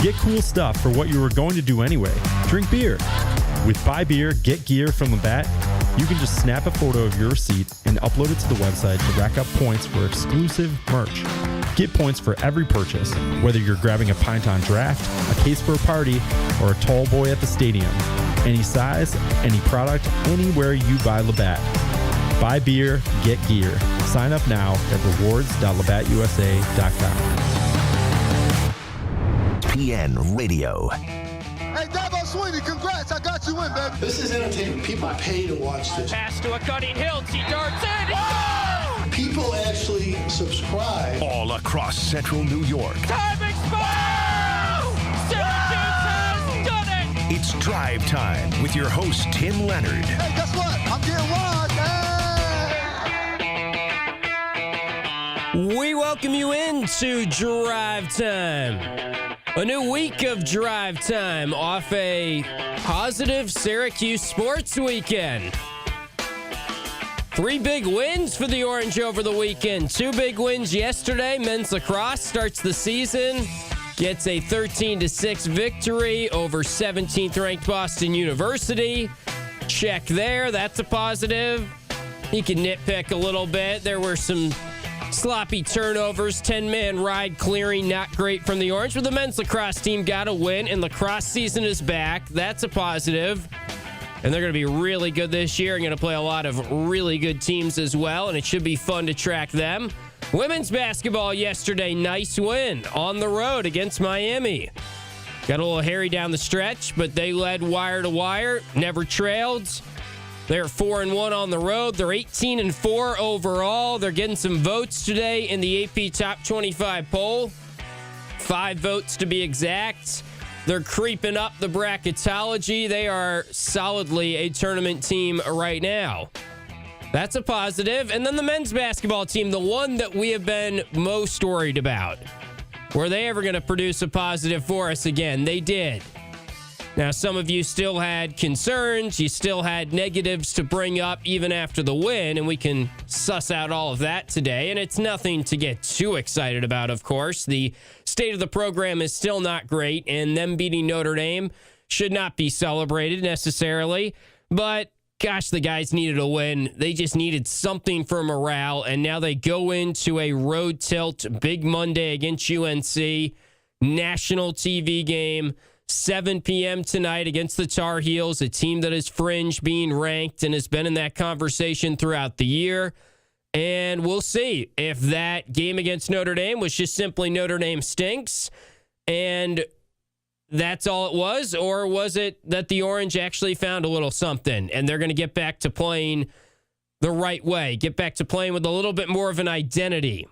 Get cool stuff for what you were going to do anyway. Drink beer. With Buy Beer, Get Gear from Labatt, you can just snap a photo of your receipt and upload it to the website to rack up points for exclusive merch. Get points for every purchase, whether you're grabbing a pint on draft, a case for a party, or a tall boy at the stadium. Any size, any product, anywhere you buy Labatt. Buy beer, get gear. Sign up now at rewards.labattusa.com. PN Radio. Hey, Dabo Sweeney, congrats. I got you in, baby. This is entertainment. People pay to watch this. Pass to a cutting Hiltz. He darts in. Oh! People actually subscribe. All across central New York. Time expired! Syracuse has done it! It's Drive Time with your host, Tim Leonard. Hey, guess what? I'm getting wide. Hey! We welcome you into Drive Time. A new week of Drive Time off a positive Syracuse sports weekend. 3 big wins for the Orange over the weekend. 2 big wins yesterday. Men's lacrosse starts the season, gets a 13-6 victory over 17th-ranked Boston University. Check there. That's a positive. You can nitpick a little bit. There were some sloppy turnovers, 10-man ride clearing, not great from the Orange. But the men's lacrosse team got a win, and lacrosse season is back. That's a positive. And they're going to be really good this year and going to play a lot of really good teams as well, and it should be fun to track them. Women's basketball yesterday, nice win on the road against Miami. Got a little hairy down the stretch, but they led wire to wire, never trailed. They're 4-1 on the road. They're 18-4 overall. They're getting some votes today in the AP Top 25 poll. 5 votes to be exact. They're creeping up the bracketology. They are solidly a tournament team right now. That's a positive. And then the men's basketball team, the one that we have been most worried about. Were they ever going to produce a positive for us again? They did. Now, some of you still had concerns. You still had negatives to bring up even after the win, and we can suss out all of that today. And it's nothing to get too excited about, of course. The state of the program is still not great, and them beating Notre Dame should not be celebrated necessarily. But, gosh, the guys needed a win. They just needed something for morale, and now they go into a road tilt, big Monday against UNC, national TV game. 7 p.m. tonight against the Tar Heels, a team that is fringe being ranked and has been in that conversation throughout the year. And we'll see if that game against Notre Dame was just simply Notre Dame stinks and that's all it was, or was it that the Orange actually found a little something and they're going to get back to playing the right way, get back to playing with a little bit more of an identity.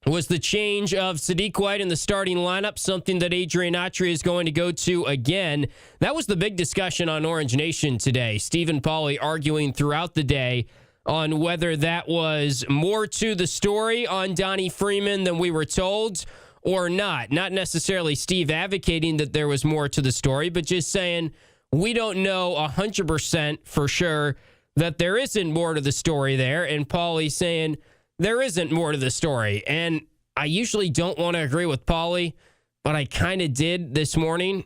Was the change of Sadiq White in the starting lineup something that Adrian Autry is going to go to again? That was the big discussion on Orange Nation today. Stephen Pauly arguing throughout the day on whether that was more to the story on Donnie Freeman than we were told or not. Not necessarily Steve advocating that there was more to the story, but just saying we don't know 100% for sure that there isn't more to the story there. And Pauly saying there isn't more to the story. And I usually don't want to agree with Pauly, but I kind of did this morning.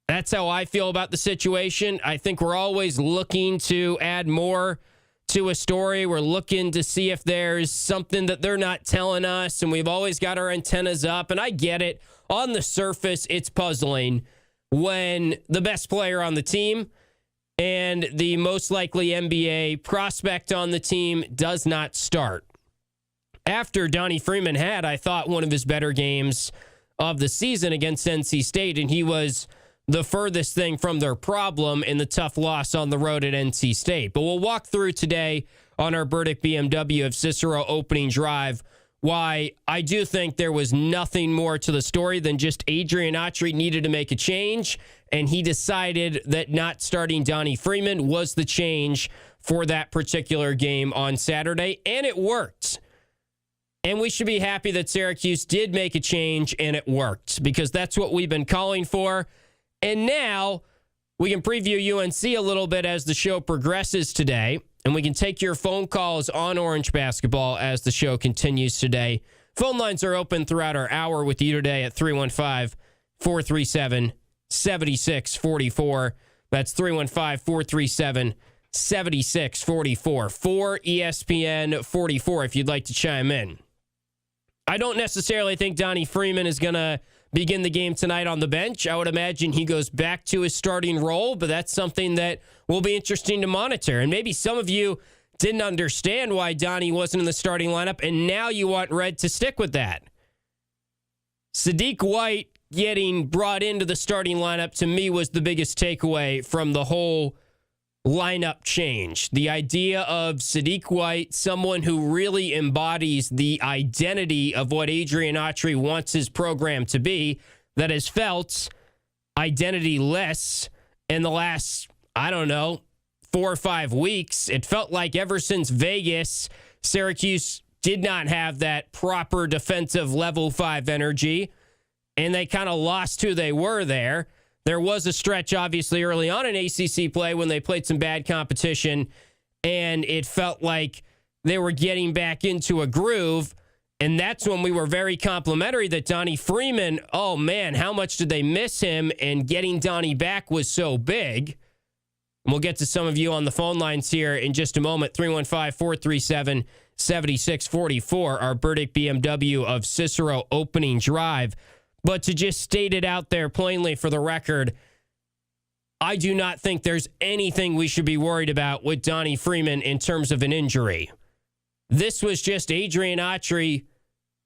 That's how I feel about the situation. I think we're always looking to add more to a story. We're looking to see if there's something that they're not telling us, and we've always got our antennas up. And I get it. On the surface, it's puzzling when the best player on the team and the most likely NBA prospect on the team does not start. After Donnie Freeman had, I thought, one of his better games of the season against NC State, and he was the furthest thing from their problem in the tough loss on the road at NC State. But we'll walk through today on our Burdick BMW of Cicero opening drive why I do think there was nothing more to the story than just Adrian Autry needed to make a change, and he decided that not starting Donnie Freeman was the change for that particular game on Saturday, and it worked. And we should be happy that Syracuse did make a change and it worked, because that's what we've been calling for. And now we can preview UNC a little bit as the show progresses today. And we can take your phone calls on Orange basketball as the show continues today. Phone lines are open throughout our hour with you today at 315 315-437-7644. That's 315-437-7644. For ESPN 44 if you'd like to chime in. I don't necessarily think Donnie Freeman is going to begin the game tonight on the bench. I would imagine he goes back to his starting role, but that's something that will be interesting to monitor. And maybe some of you didn't understand why Donnie wasn't in the starting lineup, and now you want Red to stick with that. Sadiq White getting brought into the starting lineup, to me, was the biggest takeaway from the whole lineup change. The idea of Sadiq White, someone who really embodies the identity of what Adrian Autry wants his program to be, that has felt identity-less in the last, 4 or 5 weeks. It felt like ever since Vegas, Syracuse did not have that proper defensive level 5 energy, and they kind of lost who they were there. There was a stretch, obviously, early on in ACC play when they played some bad competition, and it felt like they were getting back into a groove, and that's when we were very complimentary that Donnie Freeman, oh man, how much did they miss him, and getting Donnie back was so big. And we'll get to some of you on the phone lines here in just a moment. 315-437-7644, our Burdick BMW of Cicero opening drive. But to just state it out there plainly for the record, I do not think there's anything we should be worried about with Donnie Freeman in terms of an injury. This was just Adrian Autry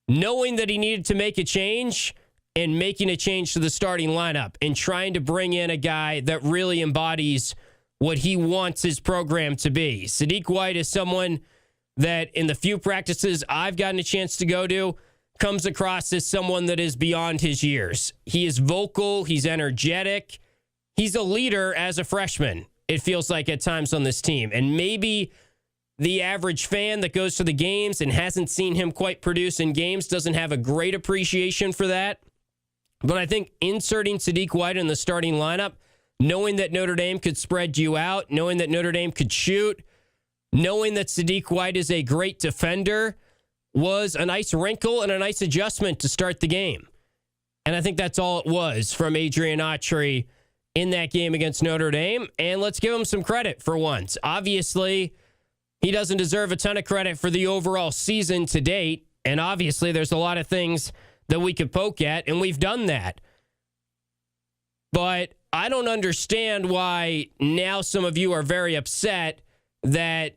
knowing that he needed to make a change and making a change to the starting lineup and trying to bring in a guy that really embodies what he wants his program to be. Sadiq White is someone that in the few practices I've gotten a chance to go to, comes across as someone that is beyond his years. He is vocal. He's energetic. He's a leader as a freshman, it feels like at times on this team. And maybe the average fan that goes to the games and hasn't seen him quite produce in games doesn't have a great appreciation for that. But I think inserting Sadiq White in the starting lineup, knowing that Notre Dame could spread you out, knowing that Notre Dame could shoot, knowing that Sadiq White is a great defender, was a nice wrinkle and a nice adjustment to start the game. And I think that's all it was from Adrian Autry in that game against Notre Dame. And let's give him some credit for once. Obviously, he doesn't deserve a ton of credit for the overall season to date. And obviously, there's a lot of things that we could poke at, and we've done that. But I don't understand why now some of you are very upset that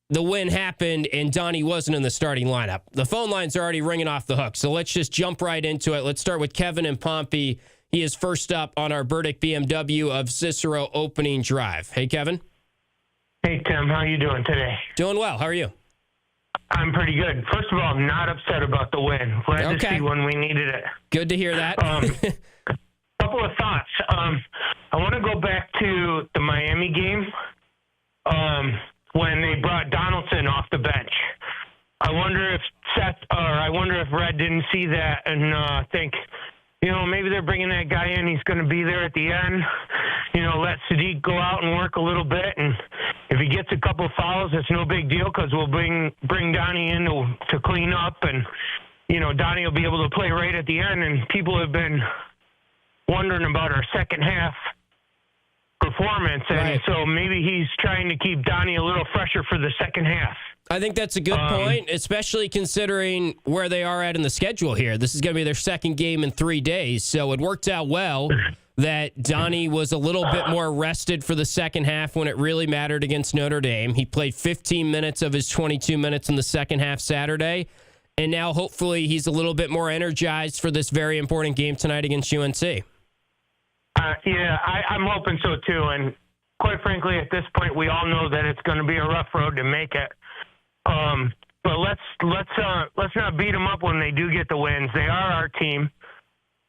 the win happened and Donnie wasn't in the starting lineup. The phone lines are already ringing off the hook, so let's just jump right into it. Let's start with Kevin in Pompey. He is first up on our Burdick BMW of Cicero opening drive. Hey, Kevin. Hey, Tim. How you doing today? Doing well. How are you? I'm pretty good. First of all, I'm not upset about the win. Glad to see when we needed it. Good to hear that. Couple of thoughts. I want to go back to the Miami game. When they brought Donaldson off the bench. I wonder if Red didn't see that and think, maybe they're bringing that guy in. He's going to be there at the end. Let Sadiq go out and work a little bit. And if he gets a couple fouls, it's no big deal because we'll bring Donnie in to clean up. And, Donnie will be able to play right at the end. And people have been wondering about our second half performance, and so maybe he's trying to keep Donnie a little fresher for the second half. I think that's a good point, especially considering where they are at in the schedule here. This is going to be their second game in 3 days, so it worked out well that Donnie was a little bit more rested for the second half when it really mattered against Notre Dame. He played 15 minutes of his 22 minutes in the second half Saturday, and now hopefully he's a little bit more energized for this very important game tonight against UNC. I'm hoping so too. And quite frankly, at this point, we all know that it's going to be a rough road to make it. But let's not beat them up when they do get the wins. They are our team,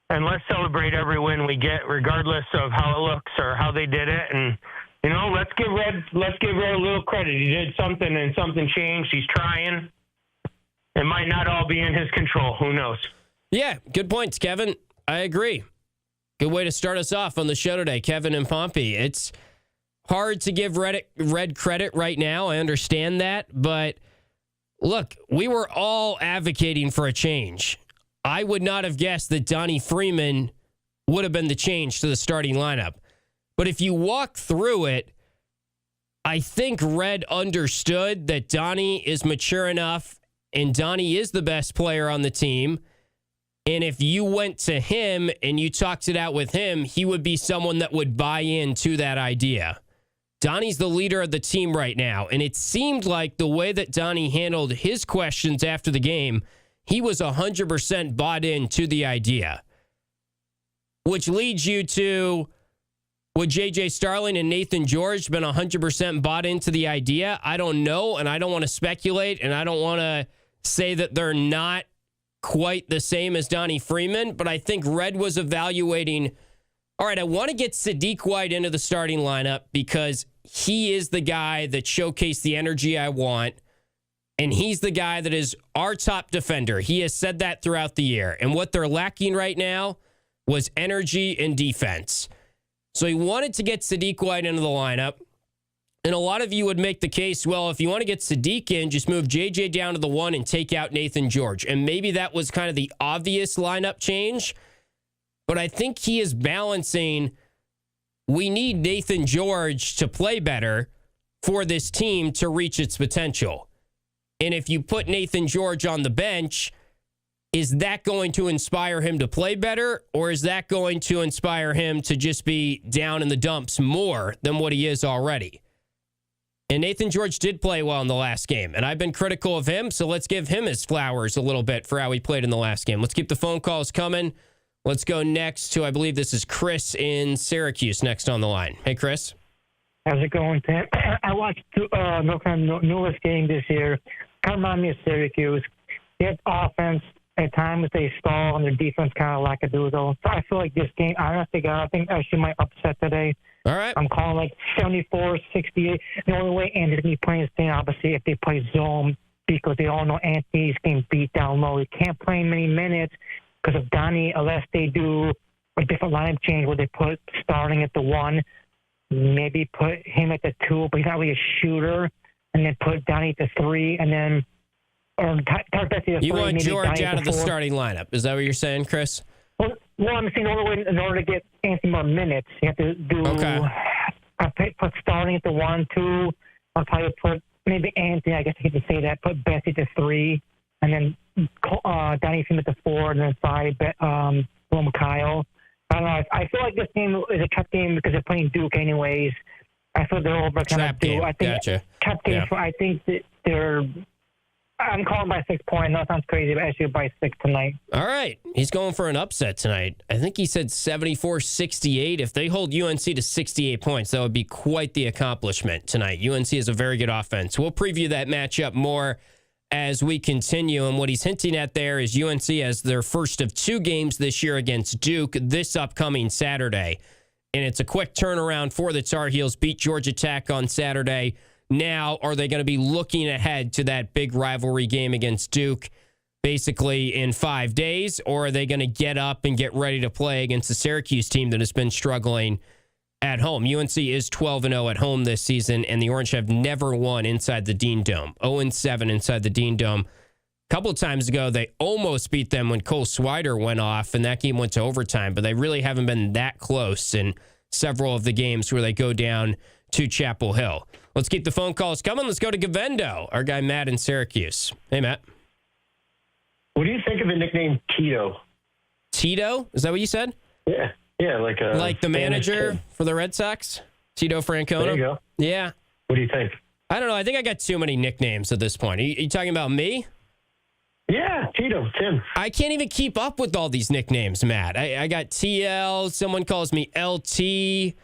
and let's celebrate every win we get, regardless of how it looks or how they did it. And let's give Red a little credit. He did something, and something changed. He's trying. It might not all be in his control. Who knows? Yeah, good points, Kevin. I agree. Good way to start us off on the show today, Kevin and Pompey. It's hard to give Red credit right now. I understand that. But look, we were all advocating for a change. I would not have guessed that Donnie Freeman would have been the change to the starting lineup. But if you walk through it, I think Red understood that Donnie is mature enough and Donnie is the best player on the team. And if you went to him and you talked it out with him, he would be someone that would buy into that idea. Donnie's the leader of the team right now. And it seemed like the way that Donnie handled his questions after the game, he was 100% bought into the idea. Which leads you to, would J.J. Starling and Nathan George been 100% bought into the idea? I don't know, and I don't want to speculate, and I don't want to say that they're not quite the same as Donnie Freeman, but I think Red was evaluating, all right, I want to get Sadiq White into the starting lineup because he is the guy that showcased the energy I want, and he's the guy that is our top defender. He has said that throughout the year, and what they're lacking right now was energy and defense. So he wanted to get Sadiq White into the lineup. And a lot of you would make the case, well, if you want to get Sadiq in, just move JJ down to the 1 and take out Nathan George. And maybe that was kind of the obvious lineup change. But I think he is balancing, we need Nathan George to play better for this team to reach its potential. And if you put Nathan George on the bench, is that going to inspire him to play better, or is that going to inspire him to just be down in the dumps more than what he is already? And Nathan George did play well in the last game, and I've been critical of him, so let's give him his flowers a little bit for how he played in the last game. Let's keep the phone calls coming. Let's go next to, I believe this is Chris in Syracuse next on the line. Hey, Chris. How's it going, Tim? I watched newest game this year. Kind of remind me of Syracuse. They had offense. At times they stall, and their defense kind of lackadaisical. So I feel like this game, I think actually might upset today. All right. I'm calling like 74-68. The only way Anthony's going to be playing this thing, obviously, if they play zone, because they all know Anthony's getting beat down low. He can't play many minutes because of Donnie, unless they do a different lineup change where they put Starling at the 1, maybe put him at the 2, but he's not really a shooter, and then put Donnie at the 3, and then you want George out of the starting lineup. Is that what you're saying, Chris? Well, I'm saying in order to get Anthony more minutes, you have to do. Okay. Put Starling at the 1, 2. I'll probably put maybe Anthony. I guess I could say that. Put Bessie at the 3, and then Donnie Freeman at the 4, and then 5. Kyle. I don't know. I feel like this game is a trap game because they're playing Duke anyways. I feel they're over trap game. I think Gotcha. Trap game. Yeah. I think that they're. I'm calling by 6 points. That sounds crazy, but actually by 6 tonight. All right. He's going for an upset tonight. I think he said 74-68. If they hold UNC to 68 points, that would be quite the accomplishment tonight. UNC is a very good offense. We'll preview that matchup more as we continue. And what he's hinting at there is UNC has their first of 2 games this year against Duke this upcoming Saturday. And it's a quick turnaround for the Tar Heels. Beat Georgia Tech on Saturday. Now, are they going to be looking ahead to that big rivalry game against Duke basically in 5 days, or are they going to get up and get ready to play against the Syracuse team that has been struggling at home? UNC is 12-0 at home this season, and the Orange have never won inside the Dean Dome. 0-7 inside the Dean Dome. A couple of times ago, they almost beat them when Cole Swider went off, and that game went to overtime, but they really haven't been that close in several of the games where they go down to Chapel Hill. Let's keep the phone calls coming. Let's go to Govendo, our guy Matt in Syracuse. Hey, Matt. What do you think of the nickname Tito? Tito? Is that what you said? Yeah, like the manager for the Red Sox? Tito Francona? There you go. Yeah. What do you think? I don't know. I think I got too many nicknames at this point. Are you talking about me? Yeah, Tito, Tim. I can't even keep up with all these nicknames, Matt. I got TL. Someone calls me LT.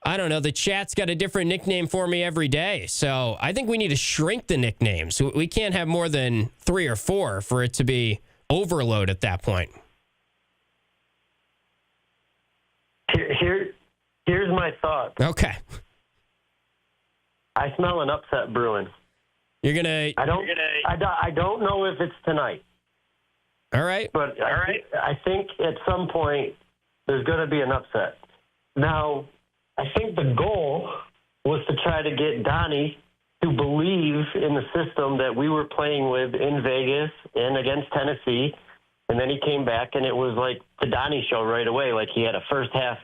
I don't know. The chat's got a different nickname for me every day. So I think we need to shrink the nicknames. We can't have more than 3 or 4 for it to be overload at that point. Here's my thought. Okay. I smell an upset brewing. You're gonna. I don't know if it's tonight. All right. But I think at some point there's going to be an upset. Now, I think the goal was to try to get Donnie to believe in the system that we were playing with in Vegas and against Tennessee, And then he came back, and it was like the Donnie show right away. Like he had a first half,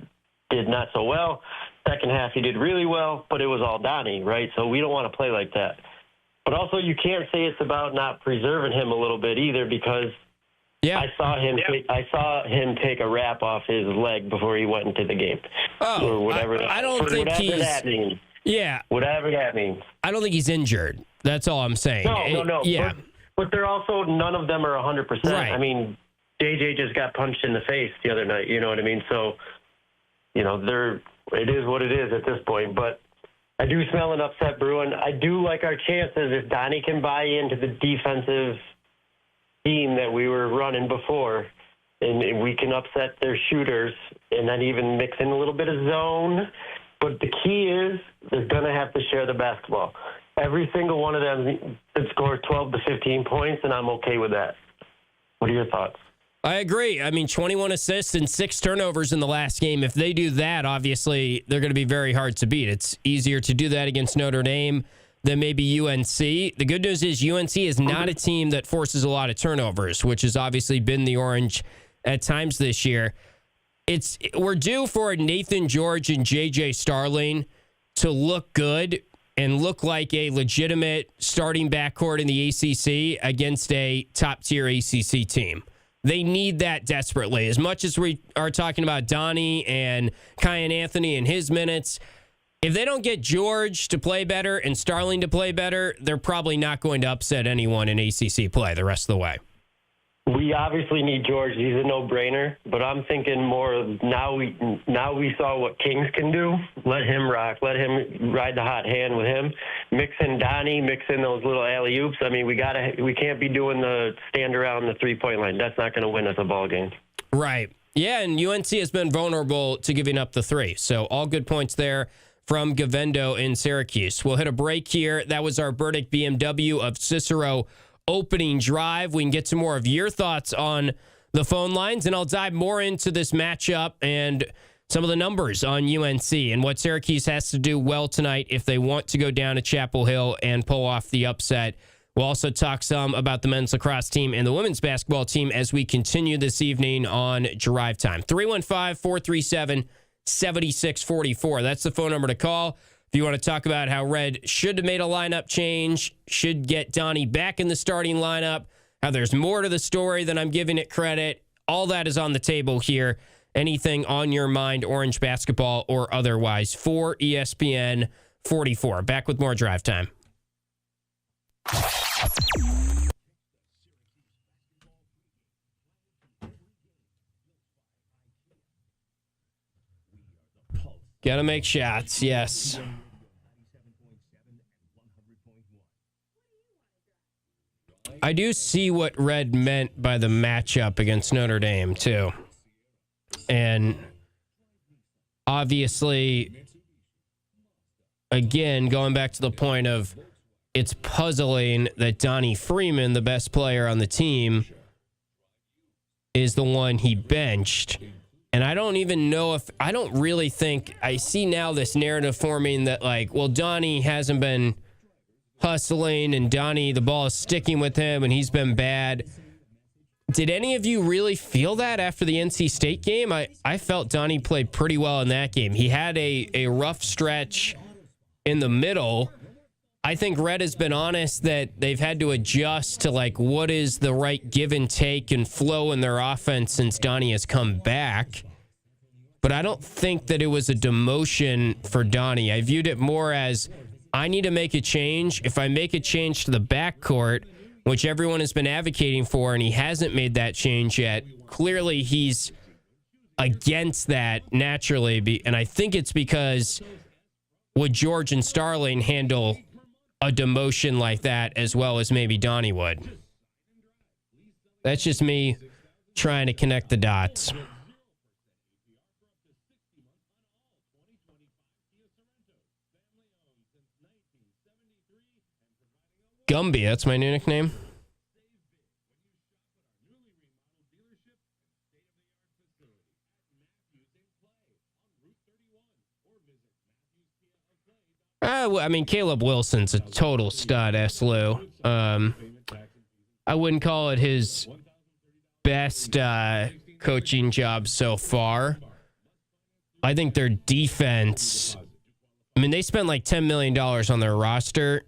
did not so well. Second half, he did really well, but it was all Donnie, right? So we don't want to play like that. But also, you can't say it's about not preserving him a little bit either, because I saw him take a wrap off his leg before he went into the game. Oh, or whatever. I don't think whatever that means. Yeah. Whatever that means. I don't think he's injured. That's all I'm saying. No. Yeah. But they're also, none of them are 100%. Right. I mean, JJ just got punched in the face the other night. You know what I mean? So, it is what it is at this point. But I do smell an upset brewing. I do like our chances if Donnie can buy into the defensive team that we were running before, and we can upset their shooters and then even mix in a little bit of zone. But the key is they're going to have to share the basketball. Every single one of them could score 12 to 15 points, and I'm okay with that. What are your thoughts? I agree. I mean, 21 assists and 6 turnovers in the last game. If they do that, obviously, they're going to be very hard to beat. It's easier to do that against Notre Dame than maybe UNC. The good news is UNC is not a team that forces a lot of turnovers, which has obviously been the Orange at times this year. We're due for Nathan George and J.J. Starling to look good and look like a legitimate starting backcourt in the ACC against a top-tier ACC team. They need that desperately. As much as we are talking about Donnie and Kyan Anthony and his minutes, if they don't get George to play better and Starling to play better, they're probably not going to upset anyone in ACC play the rest of the way. We obviously need George. He's a no-brainer. But I'm thinking more of now we saw what Kings can do. Let him rock. Let him ride the hot hand with him. Mix in Donnie. Mix in those little alley-oops. I mean, we can't be doing the stand around the three-point line. That's not going to win us a ball game. Right. Yeah, and UNC has been vulnerable to giving up the three. So all good points there from Gavendo in Syracuse. We'll hit a break here. That was our Burdick BMW of Cicero opening drive. We can get some more of your thoughts on the phone lines, and I'll dive more into this matchup and some of the numbers on UNC and what Syracuse has to do well tonight if they want to go down to Chapel Hill and pull off the upset. We'll also talk some about the men's lacrosse team and the women's basketball team as we continue this evening on Drive Time. 315-437-7644. That's the phone number to call. If you want to talk about how Red should have made a lineup change, should get Donnie back in the starting lineup, how there's more to the story than I'm giving it credit, all that is on the table here. Anything on your mind, Orange basketball or otherwise, for ESPN 44. Back with more Drive Time. Got to make shots, yes. I do see what Red meant by the matchup against Notre Dame, too. And obviously, again, going back to the point of it's puzzling that Donnie Freeman, the best player on the team, is the one he benched. And I don't even know I don't really think, I see now this narrative forming that Donnie hasn't been hustling and Donnie, the ball is sticking with him and he's been bad. Did any of you really feel that after the NC State game? I felt Donnie played pretty well in that game. He had a rough stretch in the middle. I think Red has been honest that they've had to adjust to what is the right give and take and flow in their offense since Donnie has come back. But I don't think that it was a demotion for Donnie. I viewed it more as I need to make a change. If I make a change to the backcourt, which everyone has been advocating for, and he hasn't made that change yet, clearly he's against that naturally. And I think it's because would George and Starling handle a demotion like that as well as maybe Donnie would? That's just me trying to connect the dots. Gumby, that's my new nickname. Caleb Wilson's a total stud, S. Lou. I wouldn't call it his best coaching job so far. I think their defense, I mean, they spent like $10 million on their roster,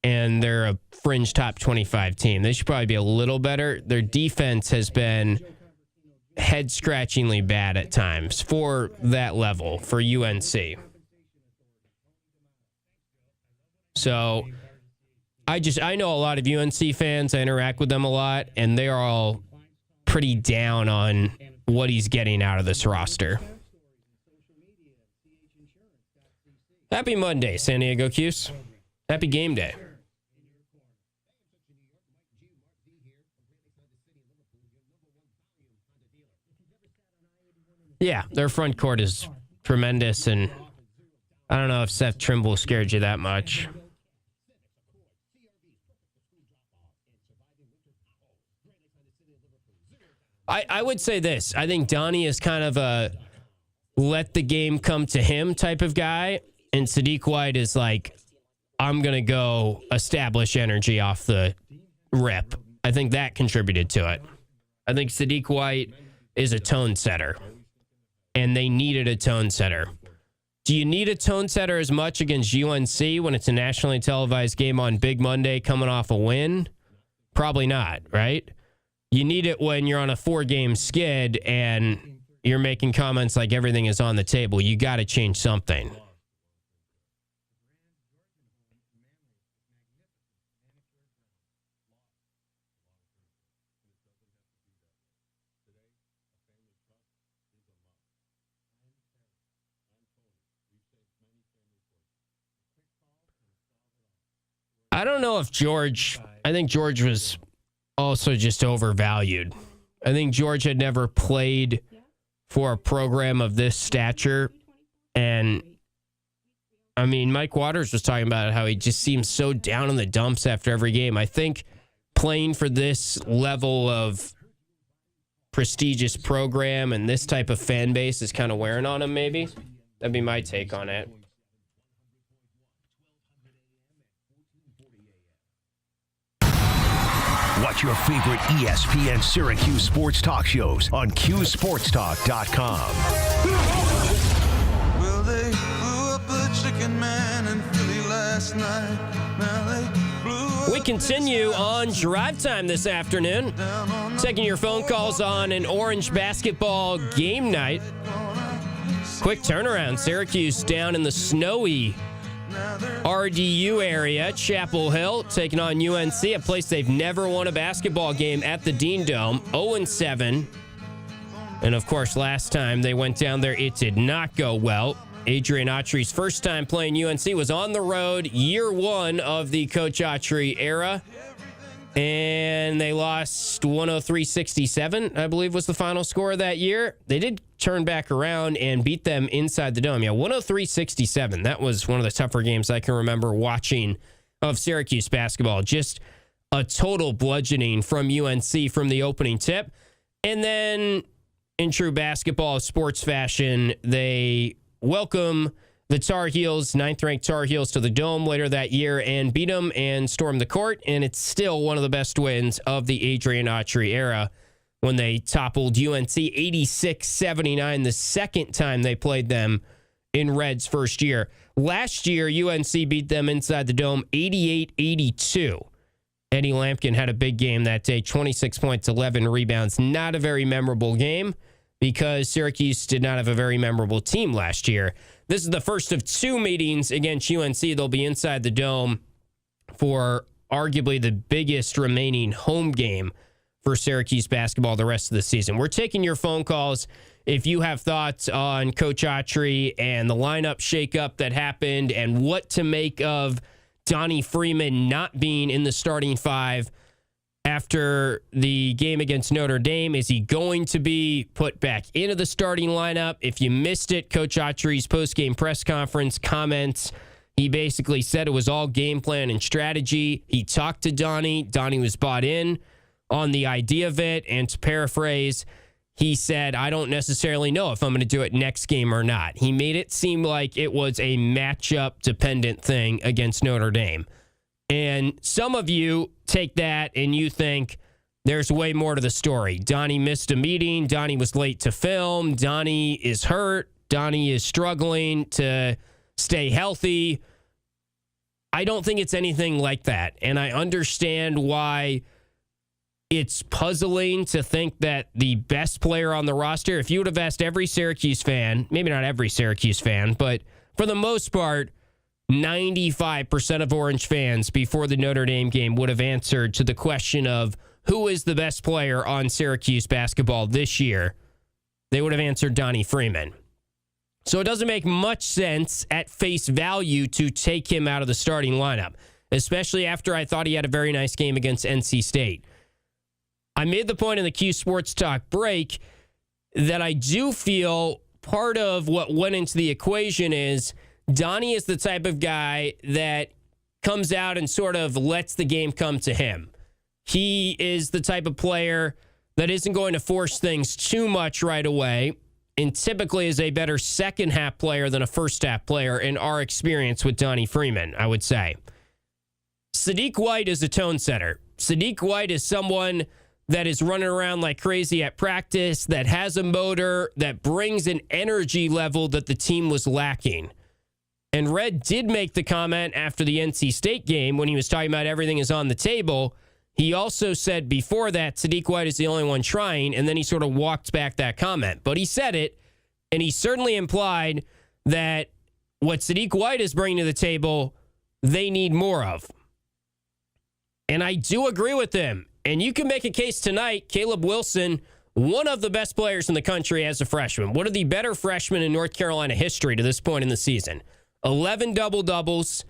and they're a fringe top 25 team. They should probably be a little better. Their defense has been head-scratchingly bad at times for that level, for UNC. So I know a lot of UNC fans. I interact with them a lot, and they're all pretty down on what he's getting out of this roster. Happy Monday, San Diego Cuse. Happy game day. Yeah, their front court is tremendous, and I don't know if Seth Trimble scared you that much. I would say this. I think Donnie is kind of a let the game come to him type of guy, and Sadiq White is like, I'm going to go establish energy off the rip. I think that contributed to it. I think Sadiq White is a tone setter, and they needed a tone setter. Do you need a tone setter as much against UNC when it's a nationally televised game on Big Monday coming off a win? Probably not, right? You need it when you're on a 4-game skid and you're making comments like everything is on the table. You got to change something. I don't know if I think George was also just overvalued. I think George had never played for a program of this stature. And, I mean, Mike Waters was talking about how he just seems so down in the dumps after every game. I think playing for this level of prestigious program and this type of fan base is kind of wearing on him, maybe. That'd be my take on it. Watch your favorite ESPN Syracuse sports talk shows on QSportsTalk.com. Well, they blew up the chicken man in Philly last night. Now they blew we continue on Drive Time this afternoon. Taking your phone calls on an Orange basketball game night. Quick turnaround. Syracuse down in the snowy RDU area, Chapel Hill, taking on UNC, a place they've never won a basketball game at the Dean Dome, 0-7. And, of course, last time they went down there, it did not go well. Adrian Autry's first time playing UNC was on the road, year one of the Coach Autry era. And they lost 103-67, I believe was the final score that year. They did turn back around and beat them inside the dome. Yeah, 103-67. That was one of the tougher games I can remember watching of Syracuse basketball. Just a total bludgeoning from UNC from the opening tip. And then, in true basketball sports fashion, they welcome the Tar Heels, 9th-ranked Tar Heels, to the Dome later that year and beat them and stormed the court. And it's still one of the best wins of the Adrian Autry era when they toppled UNC 86-79 the second time they played them in Red's first year. Last year, UNC beat them inside the Dome 88-82. Eddie Lampkin had a big game that day, 26 points, 11 rebounds. Not a very memorable game because Syracuse did not have a very memorable team last year. This is the first of two meetings against UNC. They'll be inside the Dome for arguably the biggest remaining home game for Syracuse basketball the rest of the season. We're taking your phone calls if you have thoughts on Coach Autry and the lineup shakeup that happened and what to make of Donnie Freeman not being in the starting five after the game against Notre Dame. Is he going to be put back into the starting lineup? If you missed it, Coach Autry's post-game press conference comments, he basically said it was all game plan and strategy. He talked to Donnie. Donnie was bought in on the idea of it. And to paraphrase, he said, I don't necessarily know if I'm going to do it next game or not. He made it seem like it was a matchup-dependent thing against Notre Dame. And some of you take that and you think, there's way more to the story. Donnie missed a meeting. Donnie was late to film. Donnie is hurt. Donnie is struggling to stay healthy. I don't think it's anything like that. And I understand why it's puzzling to think that the best player on the roster, if you would have asked every Syracuse fan, maybe not every Syracuse fan, but for the most part, 95% of Orange fans before the Notre Dame game would have answered to the question of who is the best player on Syracuse basketball this year. They would have answered Donnie Freeman. So it doesn't make much sense at face value to take him out of the starting lineup, especially after I thought he had a very nice game against NC State. I made the point in the Q Sports Talk break that I do feel part of what went into the equation is Donnie is the type of guy that comes out and sort of lets the game come to him. He is the type of player that isn't going to force things too much right away, and typically is a better second-half player than a first-half player in our experience with Donnie Freeman, I would say. Sadiq White is a tone setter. Sadiq White is someone that is running around like crazy at practice, that has a motor, that brings an energy level that the team was lacking. And Red did make the comment after the NC State game when he was talking about everything is on the table. He also said before that Sadiq White is the only one trying, and then he sort of walked back that comment. But he said it, and he certainly implied that what Sadiq White is bringing to the table, they need more of. And I do agree with him. And you can make a case tonight, Caleb Wilson, one of the best players in the country as a freshman, one of the better freshmen in North Carolina history to this point in the season. 11 double-doubles,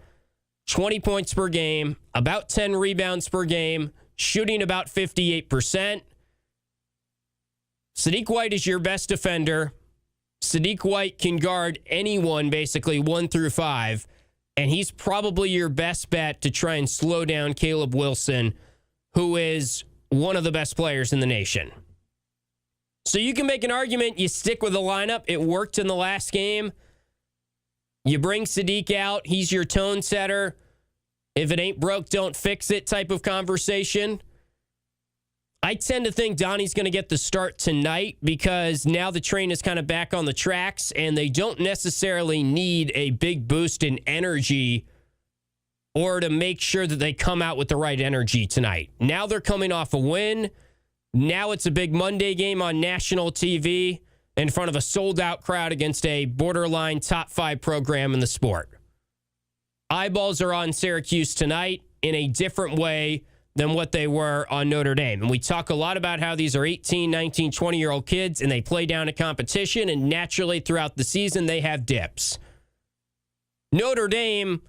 20 points per game, about 10 rebounds per game, shooting about 58%. Sadiq White is your best defender. Sadiq White can guard anyone, basically, 1 through 5, and he's probably your best bet to try and slow down Caleb Wilson, who is one of the best players in the nation. So you can make an argument, you stick with the lineup. It worked in the last game. You bring Sadiq out. He's your tone setter. If it ain't broke, don't fix it type of conversation. I tend to think Donnie's going to get the start tonight because now the train is kind of back on the tracks and they don't necessarily need a big boost in energy or to make sure that they come out with the right energy tonight. Now they're coming off a win. Now it's a big Monday game on national TV in front of a sold-out crowd against a borderline top 5 program in the sport. Eyeballs are on Syracuse tonight in a different way than what they were on Notre Dame. And we talk a lot about how these are 18, 19, 20-year-old kids, and they play down to competition, and naturally throughout the season they have dips. Notre Dame,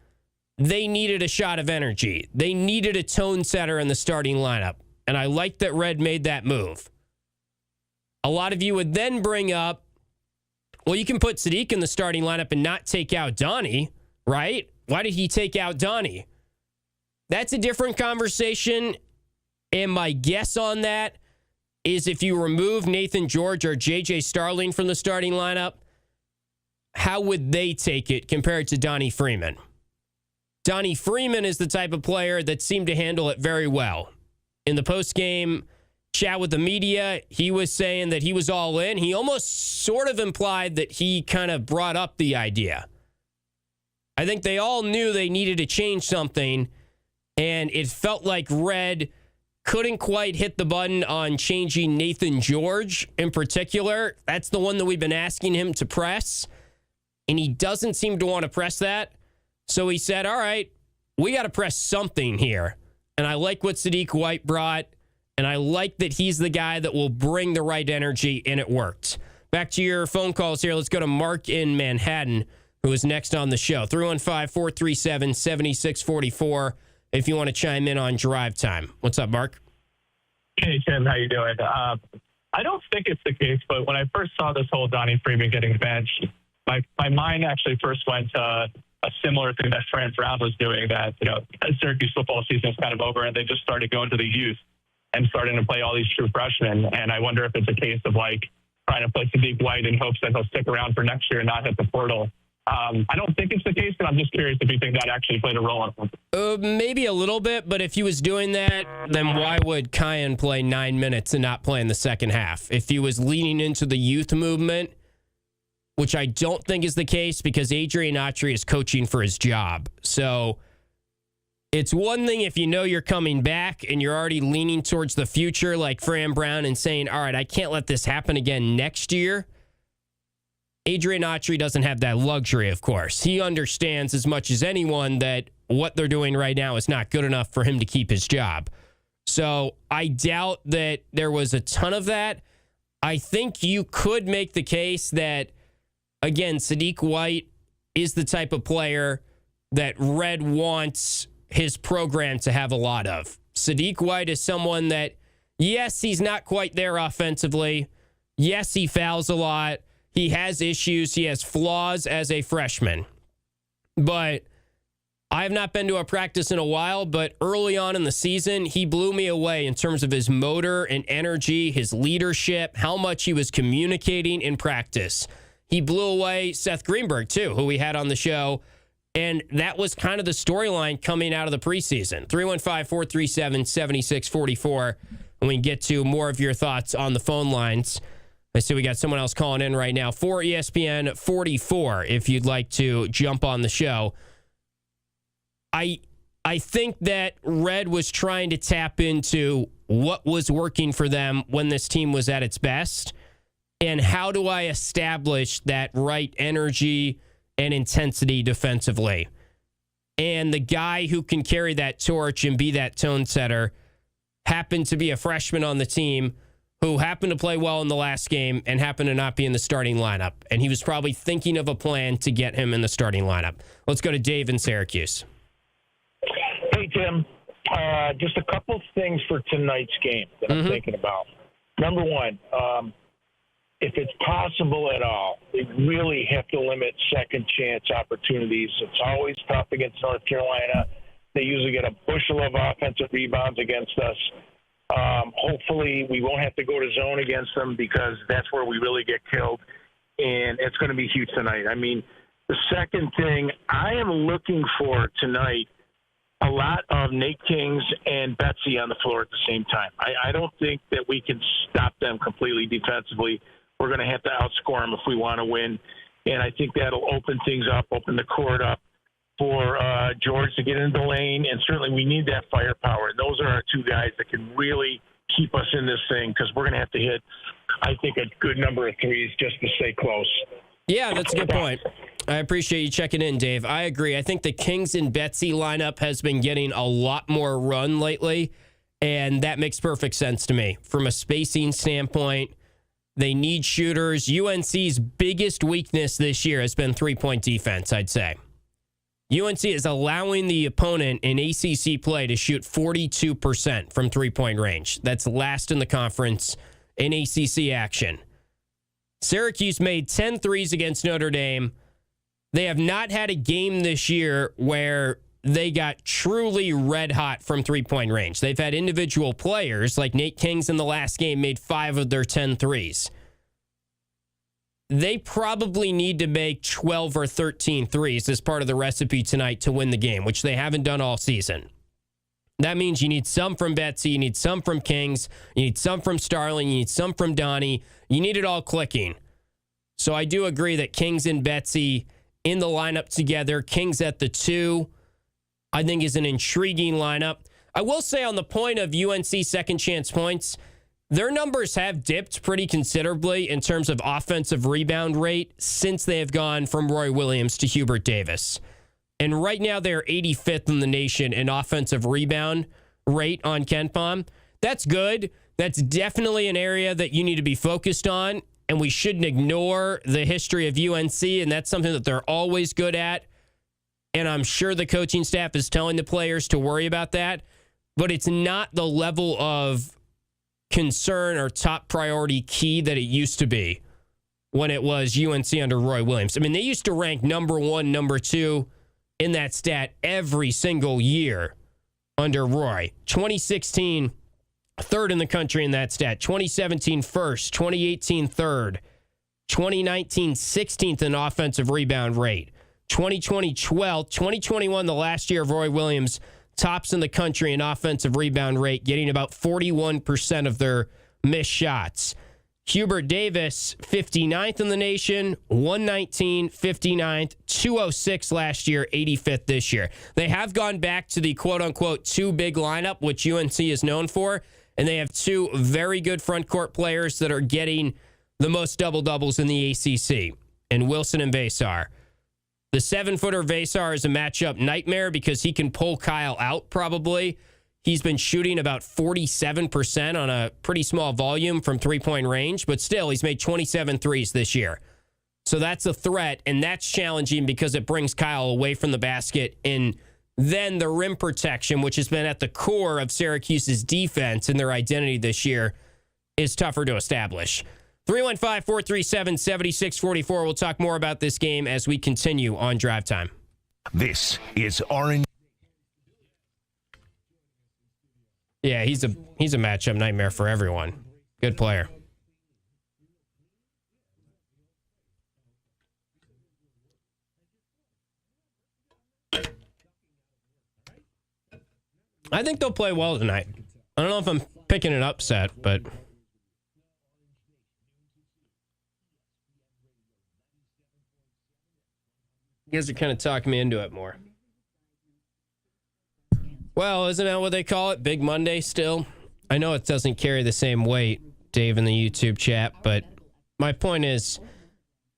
they needed a shot of energy. They needed a tone setter in the starting lineup, and I like that Red made that move. A lot of you would then bring up, well, you can put Sadiq in the starting lineup and not take out Donnie, right? Why did he take out Donnie? That's a different conversation, and my guess on that is if you remove Nathan George or J.J. Starling from the starting lineup, how would they take it compared to Donnie Freeman? Donnie Freeman is the type of player that seemed to handle it very well. In the postgame chat with the media, he was saying that he was all in. He almost sort of implied that he kind of brought up the idea. I think they all knew they needed to change something, and it felt like Red couldn't quite hit the button on changing Nathan George in particular. That's the one that we've been asking him to press, and he doesn't seem to want to press that. So he said, all right, we got to press something here. And I like what Sadiq White brought, and I like that he's the guy that will bring the right energy, and it worked. Back to your phone calls here. Let's go to Mark in Manhattan, who is next on the show. 315-437-7644 if you want to chime in on drive time. What's up, Mark? Hey, Tim. How you doing? I don't think it's the case, but when I first saw this whole Donnie Freeman getting benched, my mind actually first went to a similar thing that Fran Brown was doing, that, Syracuse football season is kind of over, and they just started going to the youth and starting to play all these true freshmen. And I wonder if it's a case of, trying to play Sadiq White in hopes that he'll stick around for next year and not hit the portal. I don't think it's the case, but I'm just curious if you think that actually played a role in it. Maybe a little bit, but if he was doing that, then why would Kyan play 9 minutes and not play in the second half? If he was leaning into the youth movement, which I don't think is the case because Adrian Autry is coaching for his job. So it's one thing if you know you're coming back and you're already leaning towards the future like Fran Brown and saying, all right, I can't let this happen again next year. Adrian Autry doesn't have that luxury, of course. He understands as much as anyone that what they're doing right now is not good enough for him to keep his job. So I doubt that there was a ton of that. I think you could make the case that, again, Sadiq White is the type of player that Red wants his program to have a lot of. Sadiq White is someone that, yes, he's not quite there offensively. Yes, he fouls a lot. He has issues. He has flaws as a freshman. But I have not been to a practice in a while, but early on in the season, he blew me away in terms of his motor and energy, his leadership, how much he was communicating in practice. He blew away Seth Greenberg, too, who we had on the show. And that was kind of the storyline coming out of the preseason. 315-437-7644. And we can get to more of your thoughts on the phone lines. I see we got someone else calling in right now. 4 ESPN 44, if you'd like to jump on the show. I think that Red was trying to tap into what was working for them when this team was at its best. And how do I establish that right energy and intensity defensively? And the guy who can carry that torch and be that tone setter happened to be a freshman on the team who happened to play well in the last game and happened to not be in the starting lineup. And he was probably thinking of a plan to get him in the starting lineup. Let's go to Dave in Syracuse. Hey, Tim. Just a couple things for tonight's game that I'm thinking about. Number one, if it's possible at all, they really have to limit second chance opportunities. It's always tough against North Carolina. They usually get a bushel of offensive rebounds against us. Hopefully we won't have to go to zone against them because that's where we really get killed, and it's going to be huge tonight. I mean, the second thing, I am looking for tonight a lot of Nate Kings and Betsy on the floor at the same time. I don't think that we can stop them completely defensively. We're going to have to outscore them if we want to win, and I think that'll open things up, open the court up for George to get into the lane, and certainly we need that firepower. And those are our two guys that can really keep us in this thing because we're going to have to hit, I think, a good number of threes just to stay close. Yeah, that's a good point. I appreciate you checking in, Dave. I agree. I think the Kings and Betsy lineup has been getting a lot more run lately, and that makes perfect sense to me. From a spacing standpoint, they need shooters. UNC's biggest weakness this year has been three-point defense, I'd say. UNC is allowing the opponent in ACC play to shoot 42% from three-point range. That's last in the conference in ACC action. Syracuse made 10 threes against Notre Dame. They have not had a game this year where they got truly red hot from three-point range. They've had individual players, like Nate Kings in the last game, made 5 of their 10 threes. They probably need to make 12 or 13 threes as part of the recipe tonight to win the game, which they haven't done all season. That means you need some from Betsy, you need some from Kings, you need some from Starling, you need some from Donnie. You need it all clicking. So I do agree that Kings and Betsy in the lineup together, Kings at the 2, I think is an intriguing lineup. I will say on the point of UNC second chance points, their numbers have dipped pretty considerably in terms of offensive rebound rate since they have gone from Roy Williams to Hubert Davis. And right now they're 85th in the nation in offensive rebound rate on KenPom. That's good. That's definitely an area that you need to be focused on, and we shouldn't ignore the history of UNC, and that's something that they're always good at. And I'm sure the coaching staff is telling the players to worry about that, but it's not the level of concern or top priority key that it used to be when it was UNC under Roy Williams. I mean, they used to rank number 1, number 2 in that stat every single year under Roy. 2016, 3rd in the country in that stat. 2017, 1st. 2018, 3rd. 2019, 16th in offensive rebound rate. 2020 12th, 2021 the last year of Roy Williams, tops in the country in offensive rebound rate, getting about 41% of their missed shots. Hubert Davis, 59th in the nation, 119, 59th, 206 last year, 85th this year. They have gone back to the quote-unquote two big lineup, which UNC is known for, and they have two very good front court players that are getting the most double-doubles in the ACC, and Wilson and Vasar. The 7-footer Vasar is a matchup nightmare because he can pull Kyle out probably. He's been shooting about 47% on a pretty small volume from three-point range, but still, he's made 27 threes this year. So that's a threat, and that's challenging because it brings Kyle away from the basket. And then the rim protection, which has been at the core of Syracuse's defense and their identity this year, is tougher to establish. 315-437-7644. We'll talk more about this game as we continue on Drive Time. This is Orange. Yeah, he's a matchup nightmare for everyone. Good player. I think they'll play well tonight. I don't know if I'm picking an upset, but you guys are kind of talking me into it more. Well, isn't that what they call it? Big Monday still? I know it doesn't carry the same weight, Dave, in the YouTube chat, but my point is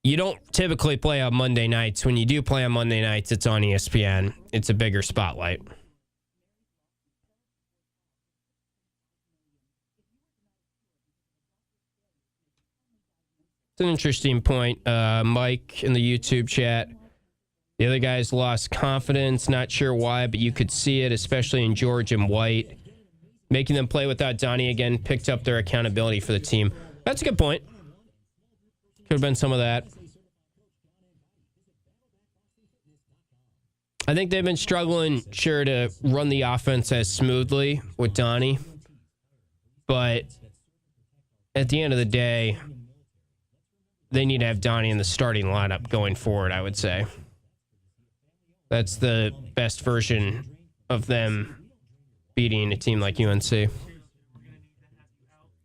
you don't typically play on Monday nights. When you do play on Monday nights, it's on ESPN. It's a bigger spotlight. It's an interesting point. Mike in the YouTube chat. The other guys lost confidence. Not sure why, but you could see it, especially in George and White. Making them play without Donnie again picked up their accountability for the team. That's a good point. Could have been some of that. I think they've been struggling, sure, to run the offense as smoothly with Donnie. But at the end of the day, they need to have Donnie in the starting lineup going forward, I would say. That's the best version of them beating a team like UNC.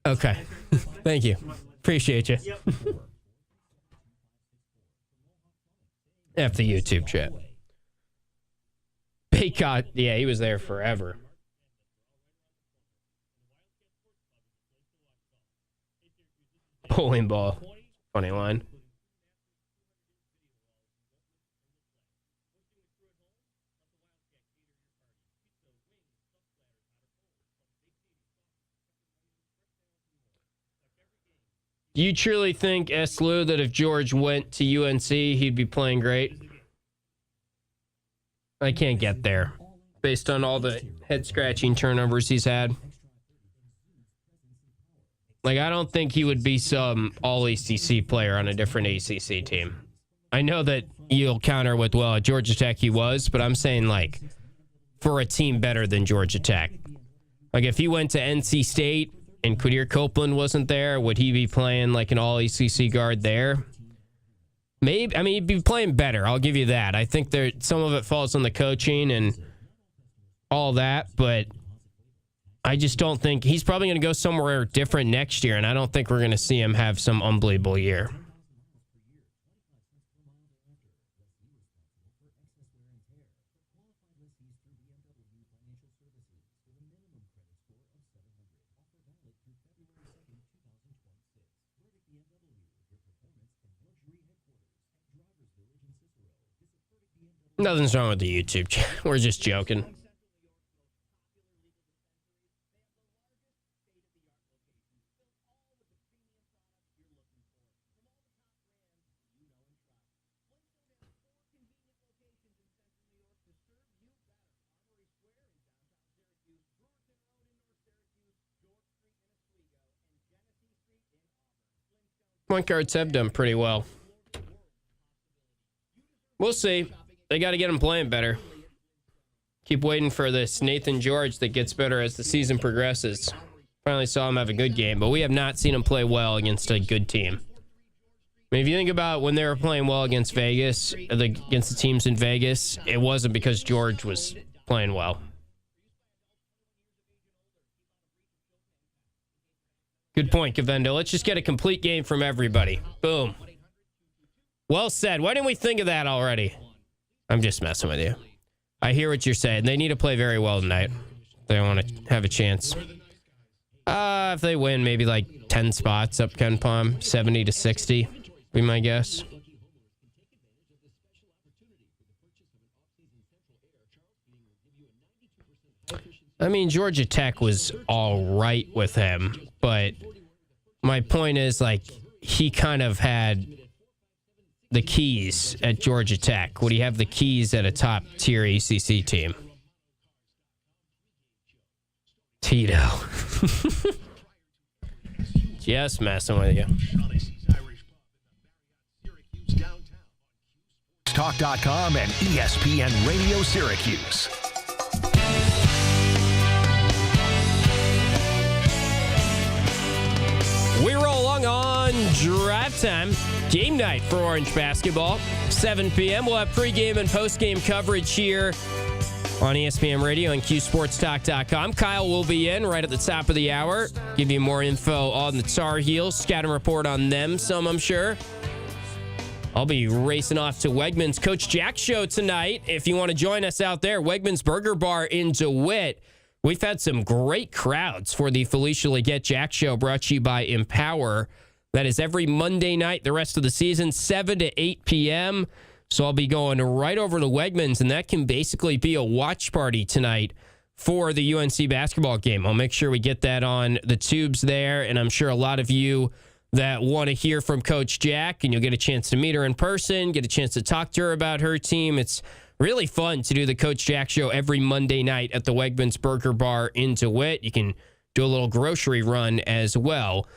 Okay. Thank you. Appreciate you. F the YouTube chat. Baycott, yeah, he was there forever. Bowling ball. Funny line. Do you truly think, S. Lou, that if George went to UNC, he'd be playing great? I can't get there based on all the head-scratching turnovers he's had. Like, I don't think he would be some all-ACC player on a different ACC team. I know that you'll counter with, well, at Georgia Tech he was, but I'm saying, like, for a team better than Georgia Tech. Like, if he went to NC State and Quadir Copeland wasn't there, would he be playing like an all-ACC guard there? Maybe. I mean, he'd be playing better. I'll give you that. I think some of it falls on the coaching and all that, but I just don't think he's probably going to go somewhere different next year, and I don't think we're going to see him have some unbelievable year. Nothing's wrong with the YouTube chat. We're just joking. Point guards have done pretty well. We'll see. They got to get him playing better. Keep waiting for this Nathan George that gets better as the season progresses. Finally saw him have a good game, but we have not seen him play well against a good team. mean, if you think about when they were playing well against Vegas, against the teams in Vegas, it wasn't because George was playing well. Good point, Gavendo. Let's just get a complete game from everybody. Boom. Well said. Why didn't we think of that already? I'm just messing with you. I hear what you're saying. They need to play very well tonight. They want to have a chance. If they win, maybe like 10 spots up Ken Palm, 70 to 60, be my guess. I mean, Georgia Tech was all right with him, but my point is, like, he kind of had the keys at Georgia Tech. Would he have the keys at a top-tier ACC team? Tito. Just messing with you. Talk.com and ESPN Radio Syracuse. We roll along on drive time. Game night for Orange basketball. 7 p.m. We'll have pregame and postgame coverage here on ESPN Radio and QSportsTalk.com. Kyle will be in right at the top of the hour. Give you more info on the Tar Heels. Scatter report on them, some I'm sure. I'll be racing off to Wegmans Coach Jack show tonight. If you want to join us out there, Wegmans Burger Bar in DeWitt. We've had some great crowds for the Felicia Leggett Jack Show, brought to you by Empower. That is every Monday night the rest of the season, 7 to 8 p.m. So I'll be going right over to Wegmans, and that can basically be a watch party tonight for the UNC basketball game. I'll make sure we get that on the tubes there, and I'm sure a lot of you that want to hear from Coach Jack, and you'll get a chance to meet her in person, get a chance to talk to her about her team. It's really fun to do the Coach Jack Show every Monday night at the Wegmans Burger Bar in DeWitt. You can do a little grocery run as well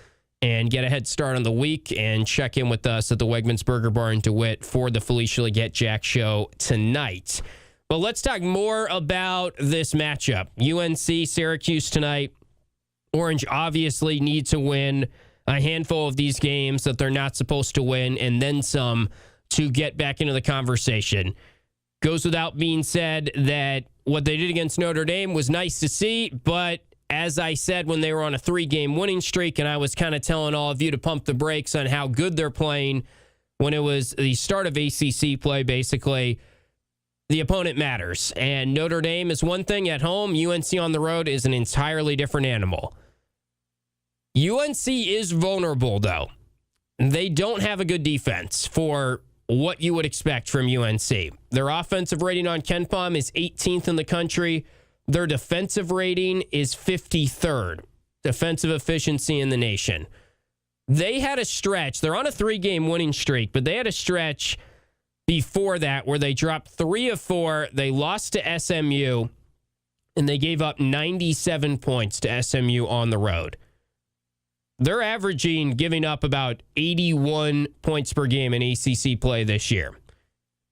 and get a head start on the week and check in with us at the Wegmans Burger Bar in DeWitt for the Felicia Leggett Jack Show tonight. But let's talk more about this matchup. UNC, Syracuse tonight. Orange obviously need to win a handful of these games that they're not supposed to win, and then some to get back into the conversation. Goes without being said that what they did against Notre Dame was nice to see, but as I said when they were on a 3-game winning streak, and I was kind of telling all of you to pump the brakes on how good they're playing when it was the start of ACC play, basically, the opponent matters. And Notre Dame is one thing at home. UNC on the road is an entirely different animal. UNC is vulnerable, though. They don't have a good defense for what you would expect from UNC. Their offensive rating on KenPom is 18th in the country. Their defensive rating is 53rd. Defensive efficiency in the nation. They had a stretch. They're on a 3-game winning streak, but they had a stretch before that where they dropped 3 of 4. They lost to SMU, and they gave up 97 points to SMU on the road. They're averaging giving up about 81 points per game in ACC play this year.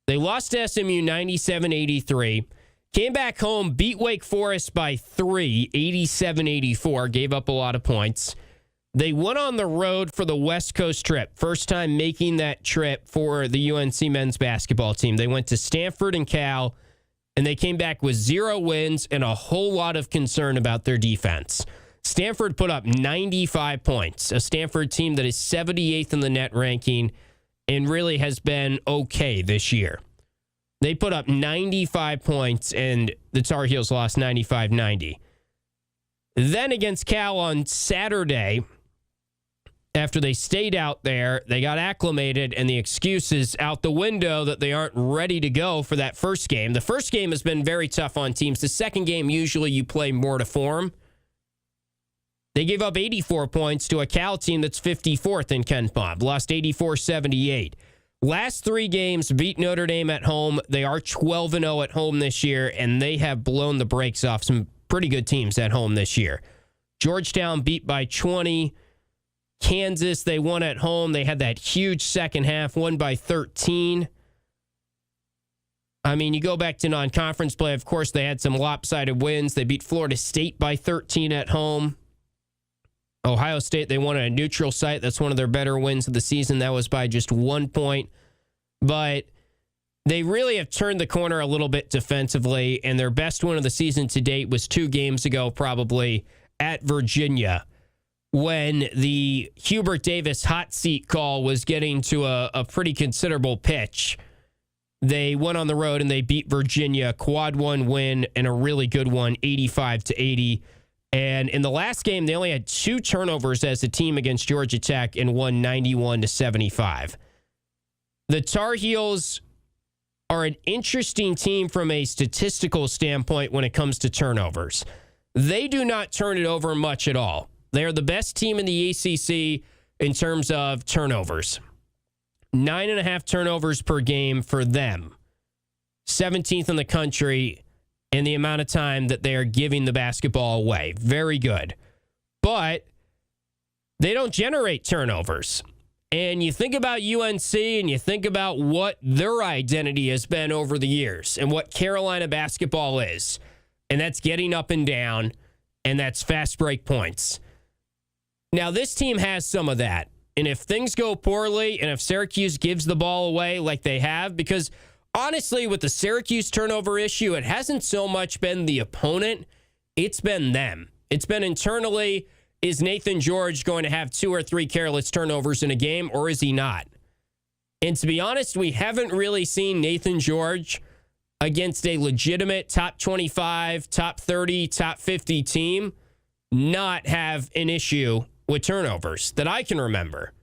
They lost to SMU 97-83. Came back home, beat Wake Forest by 3, 87-84. Gave up a lot of points. They went on the road for the West Coast trip. First time making that trip for the UNC men's basketball team. They went to Stanford and Cal, and they came back with 0 wins and a whole lot of concern about their defense. Stanford put up 95 points, a Stanford team that is 78th in the net ranking and really has been okay this year. They put up 95 points, and the Tar Heels lost 95-90. Then against Cal on Saturday, after they stayed out there, they got acclimated, and the excuses out the window that they aren't ready to go for that first game. The first game has been very tough on teams. The second game, usually you play more to form. They gave up 84 points to a Cal team that's 54th in KenPom. Lost 84-78. Last 3 games, beat Notre Dame at home. They are 12-0 at home this year, and they have blown the brakes off some pretty good teams at home this year. Georgetown beat by 20. Kansas, they won at home. They had that huge second half, won by 13. I mean, you go back to non-conference play, of course, they had some lopsided wins. They beat Florida State by 13 at home. Ohio State, they won at a neutral site. That's one of their better wins of the season. That was by just 1 point. But they really have turned the corner a little bit defensively, and their best win of the season to date was 2 games ago, probably, at Virginia, when the Hubert Davis hot seat call was getting to a pretty considerable pitch. They went on the road and they beat Virginia, quad 1 win, and a really good one, 85-80. And in the last game, they only had 2 turnovers as a team against Georgia Tech and won 91-75. The Tar Heels are an interesting team from a statistical standpoint when it comes to turnovers. They do not turn it over much at all. They are the best team in the ACC in terms of turnovers. 9.5 turnovers per game for them. 17th in the country in the amount of time that they are giving the basketball away. Very good. But they don't generate turnovers. And you think about UNC and you think about what their identity has been over the years and what Carolina basketball is. And that's getting up and down, and that's fast break points. Now, this team has some of that. And if things go poorly and if Syracuse gives the ball away like they have, because honestly, with the Syracuse turnover issue, it hasn't so much been the opponent, it's been them. It's been internally, is Nathan George going to have 2 or 3 careless turnovers in a game, or is he not? And to be honest, we haven't really seen Nathan George against a legitimate top 25, top 30, top 50 team not have an issue with turnovers that I can remember.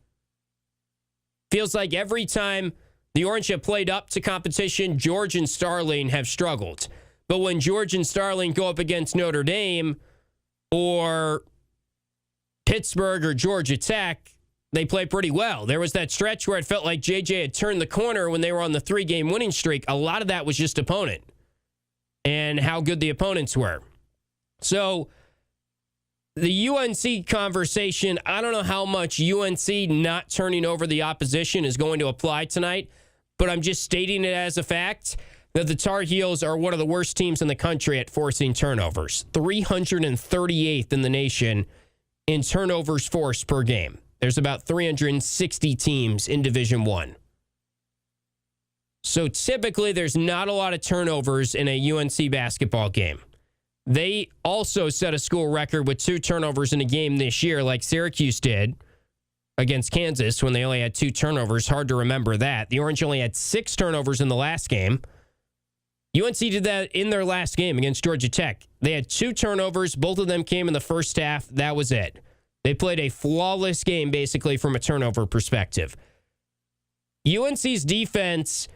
Feels like every time the Orange have played up to competition, George and Starling have struggled. But when George and Starling go up against Notre Dame or Pittsburgh or Georgia Tech, they play pretty well. There was that stretch where it felt like JJ had turned the corner when they were on the 3-game winning streak. A lot of that was just opponent and how good the opponents were. So the UNC conversation, I don't know how much UNC not turning over the opposition is going to apply tonight, but I'm just stating it as a fact that the Tar Heels are one of the worst teams in the country at forcing turnovers. 338th in the nation in turnovers forced per game. There's about 360 teams in Division I. So typically there's not a lot of turnovers in a UNC basketball game. They also set a school record with 2 turnovers in a game this year, like Syracuse did against Kansas when they only had 2 turnovers. Hard to remember that. The Orange only had 6 turnovers in the last game. UNC did that in their last game against Georgia Tech. They had 2 turnovers. Both of them came in the first half. That was it. They played a flawless game, basically, from a turnover perspective. UNC's defense,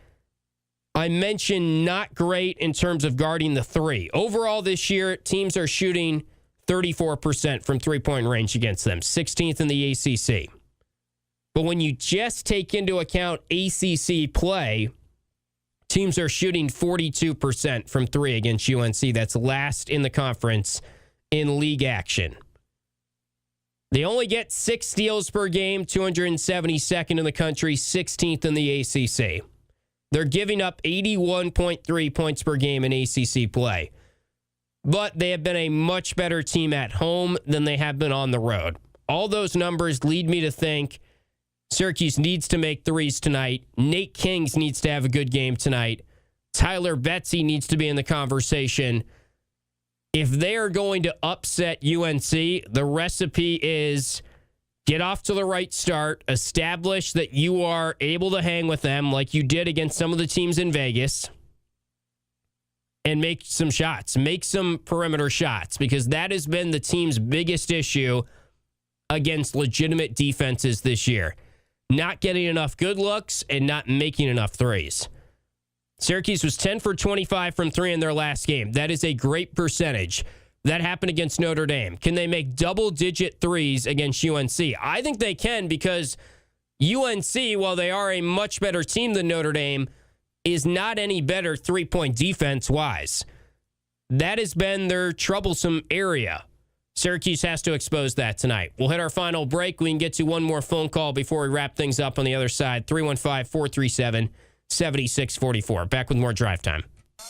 I mentioned, not great in terms of guarding the 3. Overall this year, teams are shooting 34% from three-point range against them, 16th in the ACC. But when you just take into account ACC play, teams are shooting 42% from 3 against UNC. That's last in the conference in league action. They only get 6 steals per game, 272nd in the country, 16th in the ACC. They're giving up 81.3 points per game in ACC play. But they have been a much better team at home than they have been on the road. All those numbers lead me to think Syracuse needs to make threes tonight. Nate Kings needs to have a good game tonight. Tyler Betsy needs to be in the conversation. If they are going to upset UNC, the recipe is get off to the right start, establish that you are able to hang with them like you did against some of the teams in Vegas, and make some shots. Make some perimeter shots, because that has been the team's biggest issue against legitimate defenses this year. Not getting enough good looks and not making enough threes. Syracuse was 10 for 25 from 3 in their last game. That is a great percentage. That happened against Notre Dame. Can they make double-digit threes against UNC? I think they can, because UNC, while they are a much better team than Notre Dame, is not any better three-point defense-wise. That has been their troublesome area. Syracuse has to expose that tonight. We'll hit our final break. We can get to one more phone call before we wrap things up on the other side. 315-437-7644. Back with more Drive Time.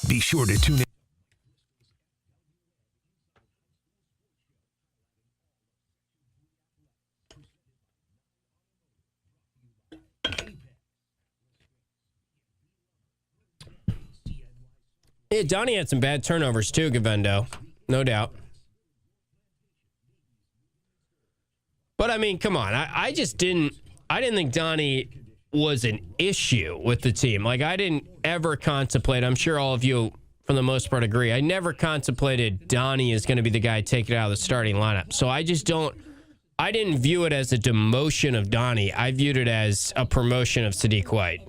Be sure to tune in. Yeah, Donnie had some bad turnovers too, Gavendo. No doubt. But I mean, come on. I didn't think Donnie was an issue with the team. Like, I didn't ever contemplate, I'm sure all of you for the most part agree, I never contemplated Donnie is going to be the guy taken out of the starting lineup. So I didn't view it as a demotion of Donnie. I viewed it as a promotion of Sadiq White.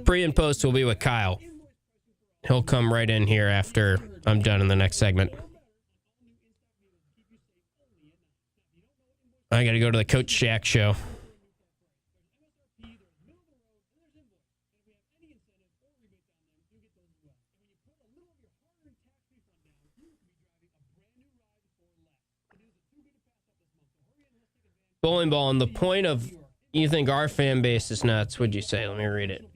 Pre and post will be with Kyle. He'll come right in here after I'm done in the next segment. I got to go to the Coach Shaq show. Bowling ball, on the point of you think our fan base is nuts, what'd you say? Let me read it.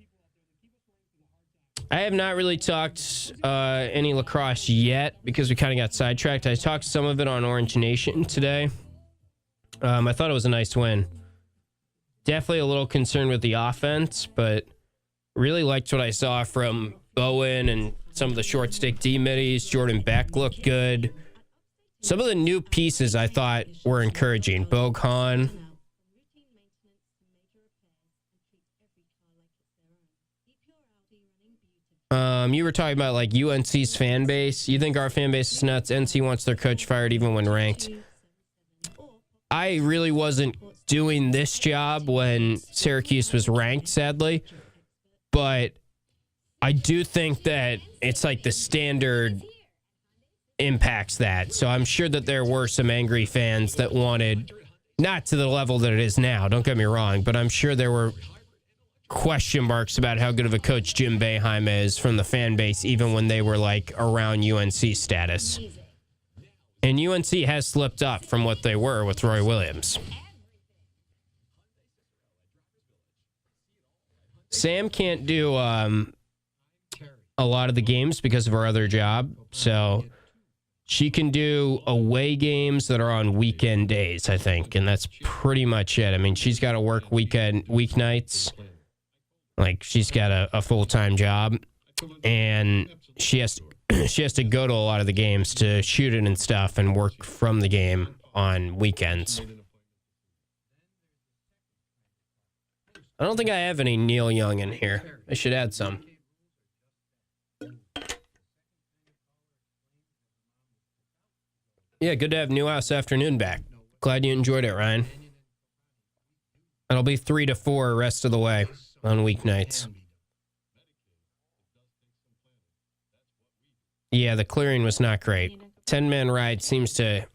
I have not really talked any lacrosse yet because we kind of got sidetracked. I talked some of it on Orange Nation today. I thought it was a nice win. Definitely a little concerned with the offense, but really liked what I saw from Bowen and some of the short stick D middies. Jordan Beck looked good. Some of the new pieces I thought were encouraging. Bogan. You were talking about like UNC's fan base. You think our fan base is nuts? NC wants their coach fired even when ranked. I really wasn't doing this job when Syracuse was ranked, sadly. But I do think that it's like the standard impacts that. So I'm sure that there were some angry fans that wanted, not to the level that it is now, don't get me wrong, but I'm sure there were question marks about how good of a coach Jim Boeheim is from the fan base, even when they were like around UNC status. And UNC has slipped up from what they were with Roy Williams. Sam can't do a lot of the games because of her other job, so she can do away games that are on weekend days, I think, and that's pretty much it. I mean, she's got to work weeknights. Like, she's got a full-time job, and she has to go to a lot of the games to shoot it and stuff and work from the game on weekends. I don't think I have any Neil Young in here. I should add some. Yeah, good to have Newhouse Afternoon back. Glad you enjoyed it, Ryan. It'll be 3 to 4 rest of the way on weeknights. Yeah, the clearing was not great. 10-man ride seems to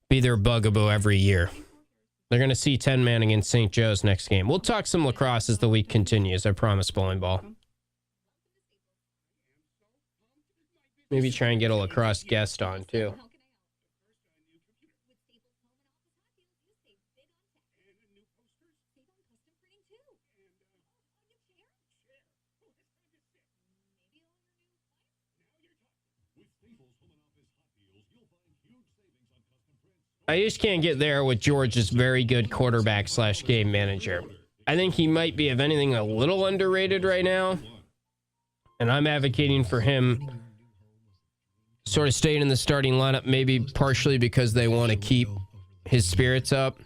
be their bugaboo every year. They're going to see 10-man against St. Joe's next game. We'll talk some lacrosse as the week continues. I promise, bowling ball. Maybe try and get a lacrosse guest on, too. I just can't get there with George's very good quarterback / game manager. I think he might be, if anything, a little underrated right now. And I'm advocating for him sort of staying in the starting lineup, maybe partially because they want to keep his spirits up.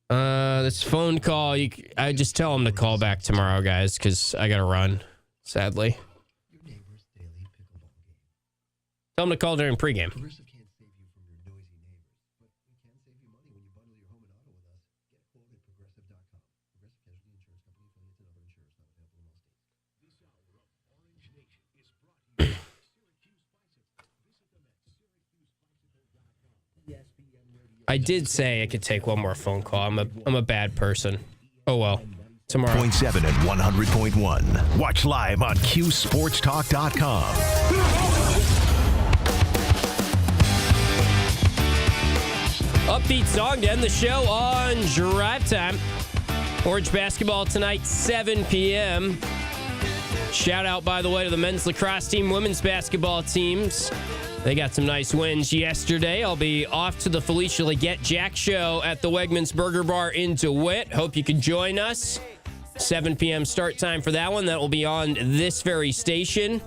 This phone call, I just tell him to call back tomorrow, guys, because I got to run, sadly. Tell him to call during pregame. I did say I could take one more phone call. I'm a bad person. Oh, well. Tomorrow. 0.7 and 100.1. Watch live on QSportsTalk.com. Upbeat song to end the show on Drive Time. Orange basketball tonight, 7 p.m. Shout out, by the way, to the men's lacrosse team, women's basketball teams. They got some nice wins yesterday. I'll be off to the Felicia Leggett Jack show at the Wegmans Burger Bar in DeWitt. Hope you can join us. 7 p.m. start time for that one. That will be on this very station.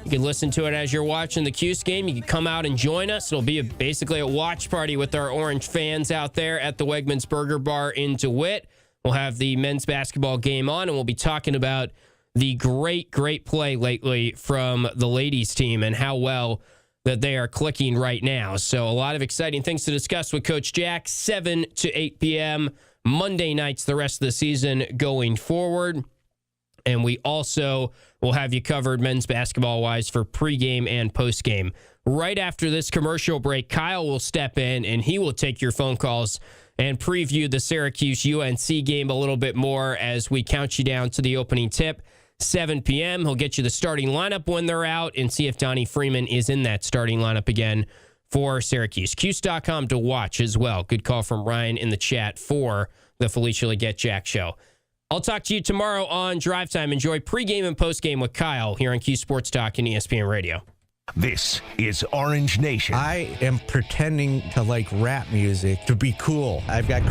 You can listen to it as you're watching the Cuse game. You can come out and join us. It'll be basically a watch party with our Orange fans out there at the Wegmans Burger Bar in DeWitt. We'll have the men's basketball game on, and we'll be talking about the great play lately from the ladies team and how well that they are clicking right now. So a lot of exciting things to discuss with Coach Jack, 7 to 8 p.m. Monday nights the rest of the season going forward. And we also will have you covered men's basketball-wise for pregame and postgame. Right after this commercial break, Kyle will step in, and he will take your phone calls and preview the Syracuse-UNC game a little bit more as we count you down to the opening tip. 7 p.m. He'll get you the starting lineup when they're out and see if Donnie Freeman is in that starting lineup again for Syracuse. Cuse.com to watch as well. Good call from Ryan in the chat for the Felicia Leggett Jack Show. I'll talk to you tomorrow on Drive Time. Enjoy pregame and postgame with Kyle here on Cuse Sports Talk and ESPN Radio. This is Orange Nation. I am pretending to like rap music to be cool. I've got